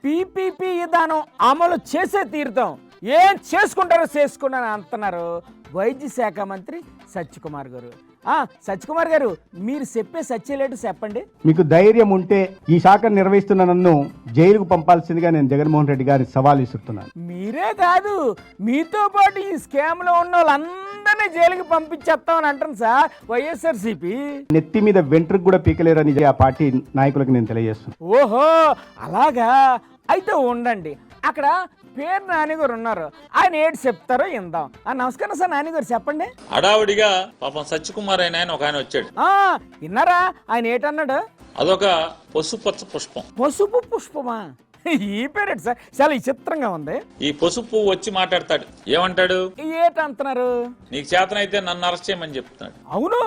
PPP విధానం అమలు చేసే తీరుతాం, ఏం చేసుకుంటారో చేసుకున్నాను అంటున్నారు వైద్య శాఖ మంత్రి సత్యకుమార్ గారు. సత్యకుమార్ గారు, మీరు చెప్పే సత్యలేటు చెప్పండి. మీకు ధైర్యం ఉంటే ఈ శాఖ నిర్వహిస్తున్న నన్ను జైలుకు పంపాల్సిందిగా నేను జగన్మోహన్ రెడ్డి గారి సవాల్ విసురుతున్నాను. మీరే కాదు, మీతో పాటు ఈ స్కామ్లో ఉన్న వాళ్ళందరినీ జైలుకి పంపించేస్తామని అంటాను సార్ వైఎస్ఆర్సీపీ. నెత్తి మీద వెంట్రుకు కూడా పీకలేరని ఆ పార్టీ నాయకులకు నేను తెలియజేస్తున్నాను. ఓహో అలాగా, అయితే ఉండండి. అక్కడ పేరు నానిగారు ఉన్నారు, ఆయన ఏంటి చెప్తారో ఇందాం. నమస్కారం సార్ నానిగారు, చెప్పండి. హడావుడిగా పాపం సత్యకుమార్ ఆయన ఒక ఆయన వచ్చాడు. విన్నారా ఆయన ఏంటన్నాడు? అదొక పసుపచ్చ పుష్పం. పసుపు పుష్పమా? ఈ పేరేంటి సార్, చాలా విచిత్రంగా ఉంది. ఈ పసుపు వచ్చి మాట్లాడతాడు, ఏమంటాడు? ఏంటంటున్నారు? నీకు చేతనైతే నన్ను అరెస్ట్ చేయమని చెప్తున్నాడు. అవును,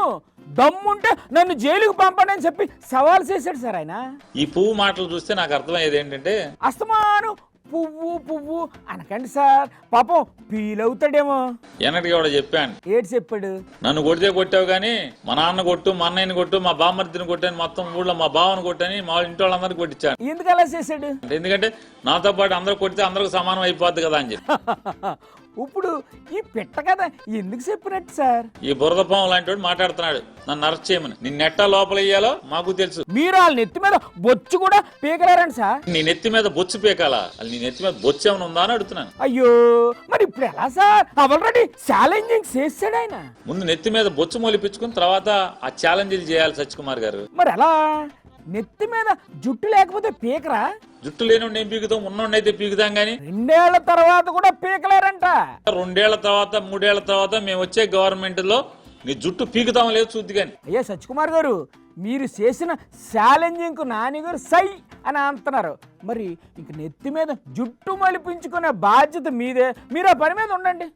దమ్ముంటే నన్ను జైలుకు పంపండి అని చెప్పి సవాల్ చేశాడు సార్ ఆయన. ఈ పువ్వు మాటలు చూస్తే నాకు అర్థమయ్యేది ఏంటంటే, అస్తమాను పువ్వు పువ్వు అనకండి సార్, పాపం ఫీల్ అవుతాడేమో. వెనక్కి కూడా చెప్పాను. ఏడు చెప్పాడు? నన్ను కొడితే కొట్టావు కానీ మా నాన్న కొట్టు, మా అన్నయ్యని కొట్టు, మా బామ్మర్తిని కొట్టాను, మొత్తం ఊళ్ళో మా బావని కొట్టని మా ఇంటి వాళ్ళందరికీ కొట్టించాను. ఎందుకు అలా చేశాడు? ఎందుకంటే నాతో పాటు అందరూ కొడితే అందరికి సమానం అయిపోద్ది కదా అని చెప్పి. ఇప్పుడు ఈ పిట్ట కదా ఎందుకు చెప్పినట్టు సార్? ఈ బురద పాము లాంటి వాడు మాట్లాడుతున్నాడు నన్ను అరెస్ట్ చేయమని. నీ నెట్ట లోపల వేయాలో మాకు తెలుసు. మీరు వాళ్ళ నెత్తి మీద బొచ్చు కూడా పీకలేరండి సార్. నీ నెత్తి మీద బొచ్చు పీకాలా? నీ నెత్తి మీద బొచ్చు ఏమైనా ఉందా అని అడుగుతున్నాను. అయ్యో, మరి ఇప్పుడు ఎలా సార్? ఆల్రెడీ ఛాలెంజింగ్ చేసాడు ఆయన. ముందు నెత్తి మీద బొచ్చు మొలిపించుకుని తర్వాత ఆ ఛాలెంజ్లు చేయాలి సత్యకుమార్ గారు. మరి ఎలా? నెత్తి మీద జుట్టు లేకపోతే పీకరా? జుట్టు లేనుండి ఏం పీకుతాం, ఉన్నోడిని అయితే పీకుతాం గానీ 2 ఏళ్ల తర్వాత కూడా పీకలేరంట. 2 ఏళ్ల తర్వాత 3 ఏళ్ల తర్వాత మేము వచ్చే గవర్నమెంట్ లో నీ జుట్టు పీకుతాం లేదు చూద్ది గాని. అయ్యా సత్యకుమార్ గారు, మీరు చేసిన ఛాలెంజింగ్ నాని గారు సై అని అంటున్నారు. మరి ఇంక నెత్తి మీద జుట్టు మలిపించుకునే బాధ్యత మీదే, మీరు ఆ పని మీద ఉండండి.